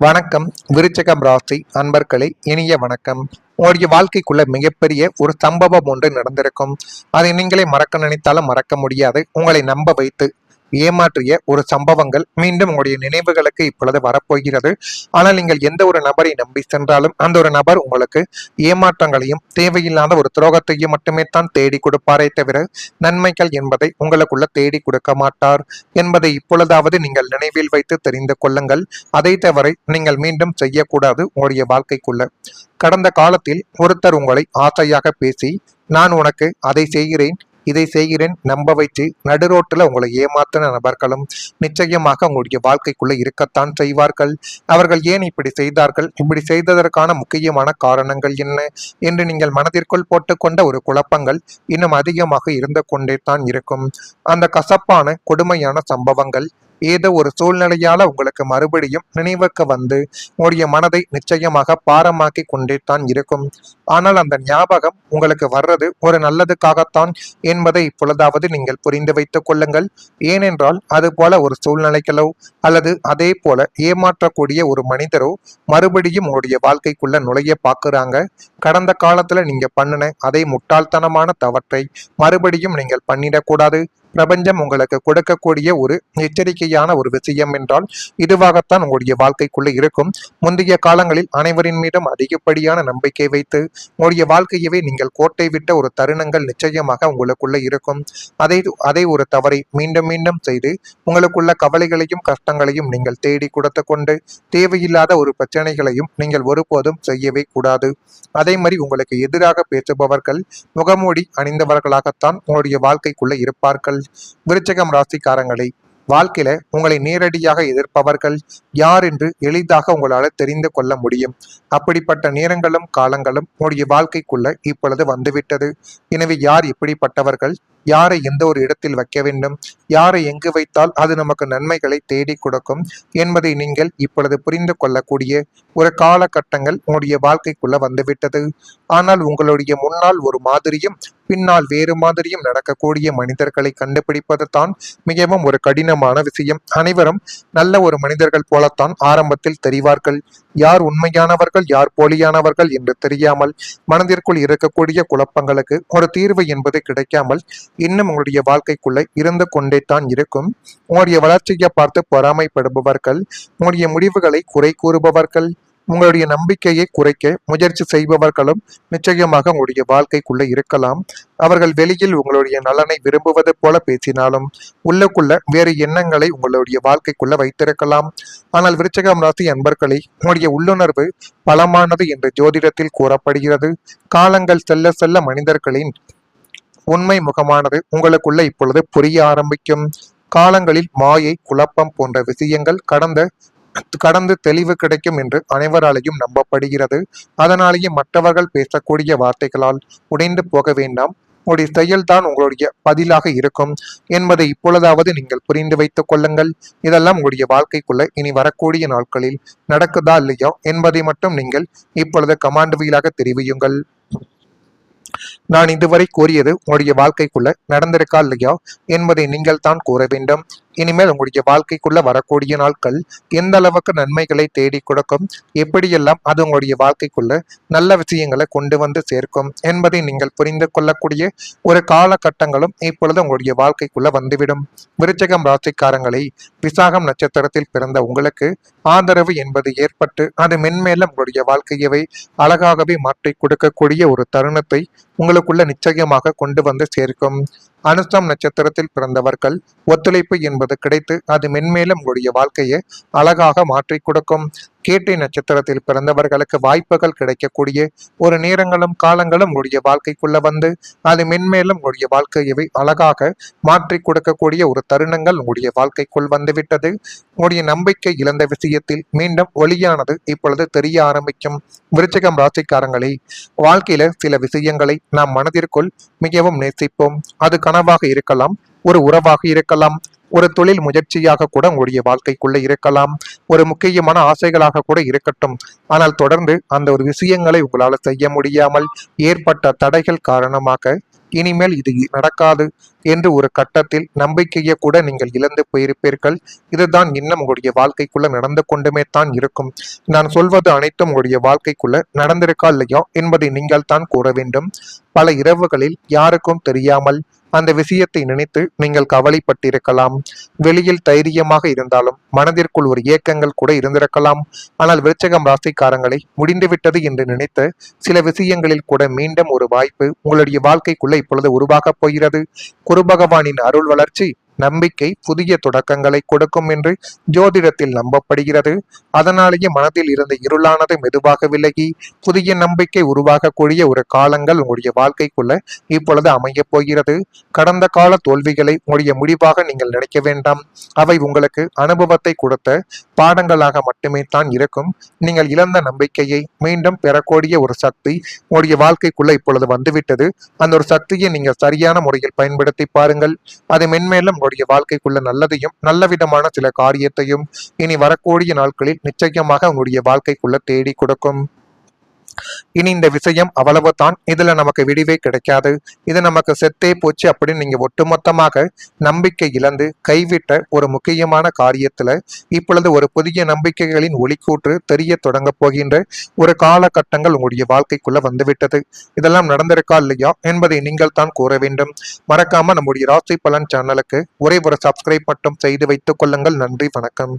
வணக்கம். விருச்சிகம் ராசி அன்பர்களே, இனிய வணக்கம். உங்களுடைய வாழ்க்கைக்குள்ள மிகப்பெரிய ஒரு சம்பவம் ஒன்று நடந்திருக்கும். அதை நீங்களே மறக்க நினைத்தாலும் மறக்க முடியாது. உங்களை நம்ப வைத்து ஏமாற்றிய ஒரு சம்பவங்கள் மீண்டும் உங்களுடைய நினைவுகளுக்கு இப்பொழுது வரப்போகிறது. ஆனால் நீங்கள் எந்த ஒரு நபரை நம்பி சென்றாலும் அந்த ஒரு நபர் உங்களுக்கு ஏமாற்றங்களையும் தேவையில்லாத ஒரு துரோகத்தையும் மட்டுமே தான் தேடி கொடுப்பாரே தவிர நன்மைகள் என்பதை உங்களுக்குள்ள தேடி கொடுக்க மாட்டார் என்பதை இப்பொழுதாவது நீங்கள் நினைவில் வைத்து தெரிந்து கொள்ளுங்கள். அதை தவிர நீங்கள் மீண்டும் செய்யக்கூடாது உங்களுடைய வாழ்க்கைக்குள்ள. கடந்த காலத்தில் ஒருத்தர் உங்களை ஆசையாக பேசி, நான் உனக்கு அதை செய்கிறேன் இதை செய்கிறேன் நம்ப வைத்து நடுரோட்டில் உங்களை ஏமாத்தின நபர்களும் நிச்சயமாக உங்களுடைய வாழ்க்கைக்குள்ள இருக்கத்தான் செய்வார்கள். அவர்கள் ஏன் இப்படி செய்தார்கள், இப்படி செய்ததற்கான முக்கியமான காரணங்கள் என்ன என்று நீங்கள் மனதிற்குள் போட்டுக்கொண்ட ஒரு குழப்பங்கள் இன்னும் அதிகமாக இருந்து கொண்டே தான் இருக்கும். அந்த கசப்பான கொடுமையான சம்பவங்கள் ஏதோ ஒரு சூழ்நிலையால உங்களுக்கு மறுபடியும் நினைவுக்கு வந்து உங்களுடைய மனதை நிச்சயமாக பாரமாக்கி கொண்டே தான் இருக்கும். ஆனால் அந்த ஞாபகம் உங்களுக்கு வர்றது ஒரு நல்லதுக்காகத்தான் என்பதை இப்பொழுதாவது நீங்கள் புரிந்து வைத்துக் கொள்ளுங்கள். ஏனென்றால் அது போல ஒரு சூழ்நிலைகளோ அல்லது அதே போல ஏமாற்றக்கூடிய ஒரு மனிதரோ மறுபடியும் உங்களுடைய வாழ்க்கைக்குள்ள நுழைய பார்க்குறாங்க. கடந்த காலத்துல நீங்க பண்ணின அதே முட்டாள்தனமான தவற்றை மறுபடியும் நீங்கள் பண்ணிடக்கூடாது. பிரபஞ்சம் உங்களுக்கு கொடுக்கக்கூடிய ஒரு எச்சரிக்கையான ஒரு விஷயம் என்றால் இதுவாகத்தான் உங்களுடைய வாழ்க்கைக்குள்ள இருக்கும். முந்தைய காலங்களில் அனைவரின் மீதும் அதிகப்படியான நம்பிக்கை வைத்து உங்களுடைய வாழ்க்கையவே நீங்கள் கோட்டை விட்ட ஒரு தருணங்கள் நிச்சயமாக உங்களுக்குள்ள இருக்கும். அதை ஒரு தவறை மீண்டும் மீண்டும் செய்து உங்களுக்குள்ள கவலைகளையும் கஷ்டங்களையும் நீங்கள் தேடி கொடுத்து கொண்டு தேவையில்லாத ஒரு பிரச்சனைகளையும் நீங்கள் ஒருபோதும் செய்யவே கூடாது. அதே மாதிரி உங்களுக்கு எதிராக பேசுபவர்கள் முகமூடி அணிந்தவர்களாகத்தான் உங்களுடைய வாழ்க்கைக்குள்ள இருப்பார்கள். விருச்சிகம் ராசிக்காரங்களை, வாழ்க்கையில உங்களை நேரடியாக எதிர்ப்பவர்கள் யார் என்று எளிதாக உங்களால தெரிந்து கொள்ள முடியும். அப்படிப்பட்ட நேரங்களும் காலங்களும் உங்களுடைய வாழ்க்கைக்குள்ள இப்பொழுது வந்துவிட்டது. எனவே யார் எப்படிப்பட்டவர்கள், யாரை எந்த ஒரு இடத்தில் வைக்க வேண்டும், யாரை எங்கு வைத்தால் அது நமக்கு நன்மைகளை தேடி கொடுக்கும் என்பதை நீங்கள் இப்பொழுது புரிந்து கொள்ளக்கூடிய ஒரு காலகட்டங்கள் உங்களுடைய வாழ்க்கைக்குள்ள வந்துவிட்டது. ஆனால் உங்களுடைய முன்னால் ஒரு மாதிரியும் பின்னால் வேறு மாதிரியும் நடக்கக்கூடிய மனிதர்களை கண்டுபிடிப்பது தான் மிகவும் ஒரு கடினமான விஷயம். அனைவரும் நல்ல ஒரு மனிதர்கள் போலத்தான் ஆரம்பத்தில் தெரிவார்கள். யார் உண்மையானவர்கள் யார் போலியானவர்கள் என்று தெரியாமல் மனதிற்குள் இருக்கக்கூடிய குழப்பங்களுக்கு ஒரு தீர்வு என்பது கிடைக்காமல் இன்னும் உங்களுடைய வாழ்க்கைக்குள்ள இருந்து கொண்டே தான் இருக்கும். உங்களுடைய வளர்ச்சியை பார்த்து பொறாமைப்படுபவர்கள், உங்களுடைய முடிவுகளை குறை கூறுபவர்கள், உங்களுடைய நம்பிக்கையை குறைக்க முயற்சி செய்பவர்களும் நிச்சயமாக உங்களுடைய வாழ்க்கைக்குள்ள இருக்கலாம். அவர்கள் வெளியில் உங்களுடைய நலனை விரும்புவது போல பேசினாலும் உள்ளுக்குள்ள வேறு எண்ணங்களை உங்களுடைய வாழ்க்கைக்குள்ள வைத்திருக்கலாம். ஆனால் விருச்சிகம் ராசி அன்பர்களே, உங்களுடைய உள்ளுணர்வு பலமானது என்று ஜோதிடத்தில் கூறப்படுகிறது. காலங்கள் செல்ல செல்ல மனிதர்களின் உண்மை முகமானது உங்களுக்குள்ள இப்பொழுது புரிய ஆரம்பிக்கும். காலங்களில் மாயை குழப்பம் போன்ற விஷயங்கள் கடந்து தெளிவு கிடைக்கும் என்று அனைவராலையும் நம்பப்படுகிறது. அதனாலேயே மற்றவர்கள் பேசக்கூடிய வார்த்தைகளால் உடைந்து போக வேண்டாம். உங்களுடைய செயல்தான் உங்களுடைய பதிலாக இருக்கும் என்பதை இப்பொழுதாவது நீங்கள் புரிந்து வைத்துக் கொள்ளுங்கள். இதெல்லாம் உங்களுடைய வாழ்க்கைக்குள்ள இனி வரக்கூடிய நாட்களில் நடக்குதா இல்லையா என்பதை மட்டும் நீங்கள் இப்பொழுது கமாண்ட் வீலாக தெரிவியுங்கள். நான் இதுவரை கூறியது உங்களுடைய வாழ்க்கைக்குள்ள நடந்திருக்கா இல்லையா என்பதை நீங்கள் தான் கூற வேண்டும். இனிமேல் உங்களுடைய வாழ்க்கைக்குள்ள வரக்கூடிய நாட்கள் எந்த அளவுக்கு நன்மைகளை தேடி கொடுக்கும், எப்படியெல்லாம் அது உங்களுடைய வாழ்க்கைக்குள்ள நல்ல விஷயங்களை கொண்டு வந்து சேர்க்கும் என்பதை நீங்கள் புரிந்து கொள்ளக்கூடிய ஒரு காலகட்டங்களும் இப்பொழுது உங்களுடைய வாழ்க்கைக்குள்ள வந்துவிடும். விருச்சிகம் ராசிக்காரங்களை, விசாகம் நட்சத்திரத்தில் பிறந்த உங்களுக்கு ஆதரவு என்பது ஏற்பட்டு அது மென்மேலும் உங்களுடைய வாழ்க்கையவை அழகாகவே மாற்றி கொடுக்கக்கூடிய ஒரு தருணத்தை உங்களுக்குள்ள நிச்சயமாக கொண்டு வந்து சேர்க்கும். அனுஷம் நட்சத்திரத்தில் பிறந்தவர்கள் ஒத்துழைப்பு என்பது கிடைத்து அது மென்மேலும் உங்களுடைய வாழ்க்கையை அழகாக மாற்றி கொடுக்கும். கேட்டை நட்சத்திரத்தில் பிறந்தவர்களுக்கு வாய்ப்புகள் கிடைக்கக்கூடிய ஒரு நேரங்களும் காலங்களும் உங்களுடைய வாழ்க்கைக்குள்ள வந்து அது மென்மேலும் உங்களுடைய வாழ்க்கையவை அழகாக மாற்றி கொடுக்கக்கூடிய ஒரு தருணங்கள் உங்களுடைய வாழ்க்கைக்குள் வந்துவிட்டது. உங்களுடைய நம்பிக்கை இழந்த விஷயத்தில் மீண்டும் ஒளியானது இப்பொழுது தெரிய ஆரம்பிக்கும். விருச்சிகம் ராசிக்காரங்களை, வாழ்க்கையில சில விஷயங்களை நாம் மனதிற்குள் மிகவும் நேசிப்போம். அது கனவாக இருக்கலாம், ஒரு உறவாக இருக்கலாம், ஒரு தொழில் முயற்சியாக கூட உங்களுடைய வாழ்க்கைக்குள்ள இருக்கலாம். ஒரு முக்கியமான ஆசைகளாக கூட இருக்கட்டும். ஆனால் தொடர்ந்து அந்த ஒரு விஷயங்களை உங்களால் செய்ய முடியாமல் ஏற்பட்ட தடைகள் காரணமாக இனிமேல் இது நடக்காது என்று ஒரு கட்டத்தில் நம்பிக்கையை கூட நீங்கள் இழந்து போயிருப்பீர்கள். இதுதான் இன்னும் உங்களுடைய வாழ்க்கைக்குள்ள நடந்து கொண்டுமே தான் இருக்கும். நான் சொல்வது அனைத்தும் உங்களுடைய வாழ்க்கைக்குள்ள நடந்திருக்கா இல்லையா என்பதை நீங்கள் தான் கூற வேண்டும். பல இரவுகளில் யாருக்கும் தெரியாமல் அந்த விஷயத்தை நினைத்து நீங்கள் கவலைப்பட்டிருக்கலாம். வெளியில் தைரியமாக இருந்தாலும் மனதிற்குள் ஒரு ஏக்கங்கள் கூட இருந்திருக்கலாம். ஆனால் விருச்சிகம் ராசிக்காரங்களை முடிந்துவிட்டது என்று நினைத்த சில விஷயங்களில் கூட மீண்டும் ஒரு வாய்ப்பு உங்களுடைய வாழ்க்கைக்குள்ள இப்பொழுது உருவாகப் போகிறது. குரு பகவானின் அருள் வளர்ச்சி நம்பிக்கை புதிய தொடக்கங்களை கொடுக்கும் என்று ஜோதிடத்தில் நம்பப்படுகிறது. அதனாலேயே மனதில் இருந்த இருளானது மெதுவாக விலகி புதிய நம்பிக்கை உருவாகக்கூடிய ஒரு காலங்கள் உங்களுடைய வாழ்க்கைக்குள்ள இப்பொழுது அமையப் போகிறது. கடந்த கால தோல்விகளை உங்களுடைய முடிவாக நீங்கள் நினைக்க வேண்டாம். அவை உங்களுக்கு அனுபவத்தை கொடுத்த பாடங்களாக மட்டுமே தான் இருக்கும். நீங்கள் இழந்த நம்பிக்கையை மீண்டும் பெறக்கூடிய ஒரு சக்தி உங்களுடைய வாழ்க்கைக்குள்ள இப்பொழுது வந்துவிட்டது. அந்த ஒரு சக்தியை நீங்கள் சரியான முறையில் பயன்படுத்தி பாருங்கள். அது மென்மேலும் உங்களுடைய வாழ்க்கைக்குள்ள நல்லதையும் நல்ல விதமான சில காரியத்தையும் இனி வரக்கூடிய நாட்களில் நிச்சயமாக உங்களுடைய வாழ்க்கைக்குள்ள தேடி கொடுக்கும். இனி இந்த விஷயம் அவ்வளவு தான், இதுல நமக்கு விடிவே கிடைக்காது, இது நமக்கு செத்தே போச்சு அப்படின்னு நீங்க ஒட்டுமொத்தமாக நம்பிக்கை இழந்து கைவிட்ட ஒரு முக்கியமான காரியத்துல இப்பொழுது ஒரு புதிய நம்பிக்கைகளின் ஒளிக்கூற்று தெரிய தொடங்க போகின்ற ஒரு காலகட்டங்கள் உங்களுடைய வாழ்க்கைக்குள்ள வந்துவிட்டது. இதெல்லாம் நடந்திருக்கா இல்லையா என்பதை நீங்கள் தான் கூற வேண்டும். மறக்காம நம்முடைய ராசி பலன் சேனலுக்கு ஒரே ஒரு சப்ஸ்கிரைப் மட்டும் செய்து வைத்துக் கொள்ளுங்கள். நன்றி, வணக்கம்.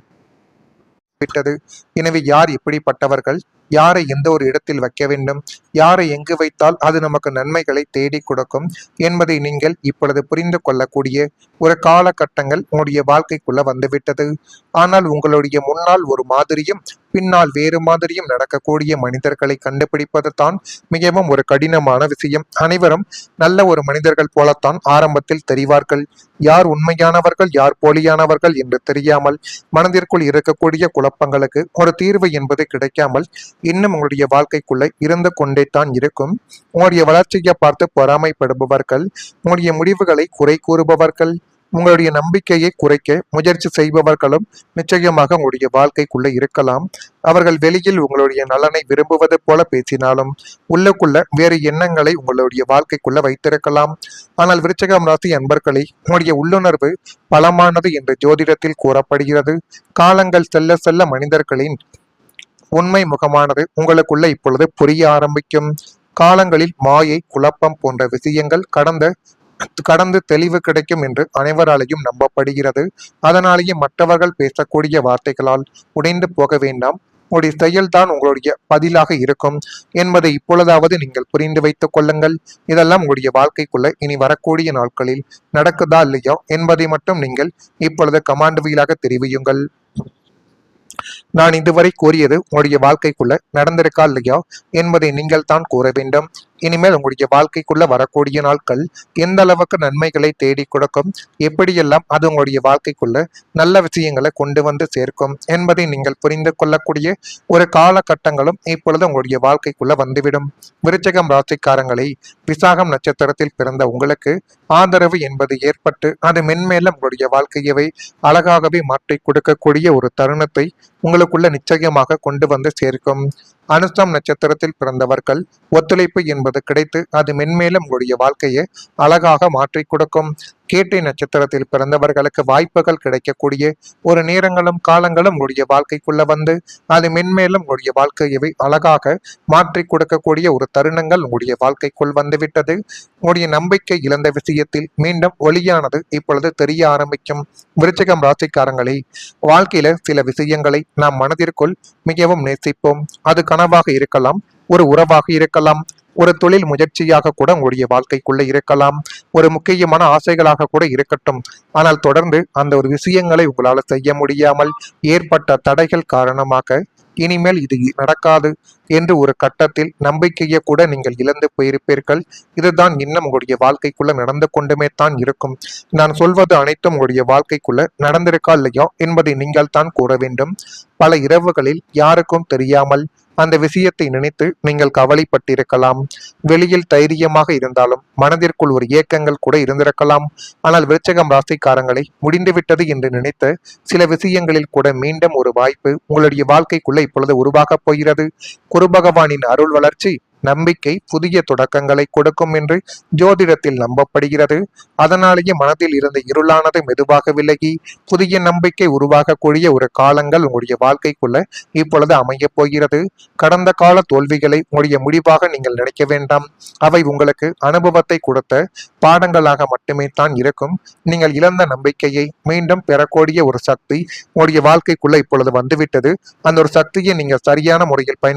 விட்டது. எனவே யார் எப்படிப்பட்டவர்கள், யாரை எந்த ஒரு இடத்தில் வைக்க வேண்டும், யாரை எங்கு வைத்தால் அது நமக்கு நன்மைகளை தேடி கொடுக்கும் என்பதை நீங்கள் இப்பொழுது புரிந்து கொள்ளக்கூடிய ஒரு காலகட்டங்கள் உங்களுடைய வாழ்க்கைக்குள்ள வந்துவிட்டது. ஆனால் உங்களுடைய முன்னால் ஒரு மாதிரியும் பின்னால் வேறு மாதிரியும் நடக்கக்கூடிய மனிதர்களை கண்டுபிடிப்பது தான் மிகவும் ஒரு கடினமான விஷயம். அனைவரும் நல்ல ஒரு மனிதர்கள் போலத்தான் ஆரம்பத்தில் தெரிவார்கள். யார் உண்மையானவர்கள் யார் போலியானவர்கள் என்று தெரியாமல் மனதிற்குள் இருக்கக்கூடிய குழப்பங்களுக்கு ஒரு தீர்வு என்பது கிடைக்காமல் இன்னும் உங்களுடைய வாழ்க்கைக்குள்ள இருந்து கொண்டே தான் இருக்கும். உங்களுடைய வளர்ச்சியை பார்த்து பொறாமைப்படுபவர்கள், உங்களுடைய முடிவுகளை குறை கூறுபவர்கள், உங்களுடைய நம்பிக்கையை குறைக்க முயற்சி செய்பவர்களும் நிச்சயமாக உங்களுடைய வாழ்க்கைக்குள்ள இருக்கலாம். அவர்கள் வெளியில் உங்களுடைய நலனை விரும்புவது போல பேசினாலும் உள்ளுக்குள்ள வேறு எண்ணங்களை உங்களுடைய வாழ்க்கைக்குள்ள வைத்திருக்கலாம். ஆனால் விருச்சிகம் ராசி அன்பர்களே, உங்களுடைய உள்ளுணர்வு பலமானது என்று ஜோதிடத்தில் கூறப்படுகிறது. காலங்கள் செல்ல செல்ல மனிதர்களின் உண்மை முகமானது உங்களுக்குள்ள இப்பொழுது புரிய ஆரம்பிக்கும். காலங்களில் மாயை குழப்பம் போன்ற விஷயங்கள் கடந்து தெளிவு கிடைக்கும் என்று அனைவராலையும் நம்பப்படுகிறது. அதனாலேயே மற்றவர்கள் பேசக்கூடிய வார்த்தைகளால் உடைந்து போக வேண்டாம். உங்களுடைய செயல்தான் உங்களுடைய பதிலாக இருக்கும் என்பதை இப்பொழுதாவது நீங்கள் புரிந்து வைத்துக் கொள்ளுங்கள். இதெல்லாம் உங்களுடைய வாழ்க்கைக்குள்ள இனி வரக்கூடிய நாட்களில் நடக்குதா இல்லையா என்பதை மட்டும் நீங்கள் இப்பொழுது கமாண்ட் வீலாக தெரிவியுங்கள். நான் இதுவரை கூறியது உங்களுடைய வாழ்க்கைக்குள்ள நடந்திருக்கா இல்லையா என்பதை நீங்கள் தான் கூற வேண்டும். இனிமேல் உங்களுடைய வாழ்க்கைக்குள்ள வரக்கூடிய நாட்கள் எந்த அளவுக்கு நன்மைகளை தேடி கொடுக்கும், எப்படியெல்லாம் அது உங்களுடைய வாழ்க்கைக்குள்ள நல்ல விஷயங்களை கொண்டு வந்து சேர்க்கும் என்பதை நீங்கள் புரிந்து கொள்ளக்கூடிய ஒரு காலகட்டங்களும் இப்பொழுது உங்களுடைய வாழ்க்கைக்குள்ள வந்துவிடும். விருச்சிகம் ராசிக்காரங்களை, விசாகம் நட்சத்திரத்தில் பிறந்த உங்களுக்கு ஆதரவு என்பது ஏற்பட்டு அது மென்மேலும் உங்களுடைய வாழ்க்கையவை அழகாகவே மாற்றி கொடுக்கக்கூடிய ஒரு தருணத்தை உங்களுக்குள்ள நிச்சயமாக கொண்டு வந்து சேர்க்கும். அனுஷம் நட்சத்திரத்தில் பிறந்தவர்கள் ஒத்துழைப்பு என்பது கிடைத்து அது மென்மேலும் உங்களுடைய வாழ்க்கையை அழகாக மாற்றி கொடுக்கும். கேட்டை நட்சத்திரத்தில் பிறந்தவர்களுக்கு வாய்ப்புகள் கிடைக்கக்கூடிய ஒரு நேரங்களும் காலங்களும் உங்களுடைய வாழ்க்கைக்குள்ள வந்து அது மென்மேலும் உங்களுடைய வாழ்க்கையவை அழகாக மாற்றி கொடுக்கக்கூடிய ஒரு தருணங்கள் உங்களுடைய வாழ்க்கைக்குள் வந்துவிட்டது. உங்களுடைய நம்பிக்கை இழந்த விஷயத்தில் மீண்டும் ஒளியானது இப்பொழுது தெரிய ஆரம்பிக்கும். விருச்சிகம் ராசிக்காரங்களை, வாழ்க்கையில சில விஷயங்களை நாம் மனதிற்குள் மிகவும் நேசிப்போம். அது கனவாக இருக்கலாம், ஒரு உறவாக இருக்கலாம், ஒரு தொழில் முயற்சியாக கூட உங்களுடைய வாழ்க்கைக்குள்ள இருக்கலாம், ஒரு முக்கியமான ஆசைகளாக கூட இருக்கட்டும். ஆனால் தொடர்ந்து அந்த ஒரு விஷயங்களை உங்களால் செய்ய முடியாமல் ஏற்பட்ட தடைகள் காரணமாக இனிமேல் இது நடக்காது என்று ஒரு கட்டத்தில் நம்பிக்கையை கூட நீங்கள் இழந்து போயிருப்பீர்கள். இதுதான் இன்னும் உங்களுடைய வாழ்க்கைக்குள்ள நடந்து கொண்டுமே தான் இருக்கும். நான் சொல்வது அனைத்தும் உங்களுடைய வாழ்க்கைக்குள்ள நடந்திருக்கா இல்லையா என்பதை நீங்கள் தான் கூற வேண்டும். பல இரவுகளில் யாருக்கும் தெரியாமல் அந்த விஷயத்தை நினைத்து நீங்கள் கவலைப்பட்டிருக்கலாம். வெளியில் தைரியமாக இருந்தாலும் மனதிற்குள் ஒரு ஏக்கங்கள் கூட இருந்திருக்கலாம். ஆனால் விருச்சிகம் ராசிக்காரங்களை முடிந்துவிட்டது என்று நினைத்த சில விஷயங்களில் கூட மீண்டும் ஒரு வாய்ப்பு உங்களுடைய வாழ்க்கைக்குள்ள இப்பொழுது உருவாகப் போகிறது. குரு பகவானின் அருள் வளர்ச்சி நம்பிக்கை புதிய தொடக்கங்களை கொடுக்கும் என்று ஜோதிடத்தில் நம்பப்படுகிறது. அதனாலேயே மனதில் இருந்த இருளானது மெதுவாக விலகி புதிய நம்பிக்கை உருவாகக்கூடிய ஒரு காலங்கள் உங்களுடைய வாழ்க்கைக்குள்ள இப்பொழுது அமைய போகிறது. கடந்த கால தோல்விகளை உங்களுடைய முடிவாக நீங்கள் நினைக்க வேண்டாம். அவை உங்களுக்கு அனுபவத்தை கொடுத்த பாடங்களாக மட்டுமே தான் இருக்கும். நீங்கள் இழந்த நம்பிக்கையை மீண்டும் பெறக்கூடிய ஒரு சக்தி உங்களுடைய வாழ்க்கைக்குள்ள இப்பொழுது வந்துவிட்டது. அந்த ஒரு சக்தியை நீங்கள் சரியான முறையில்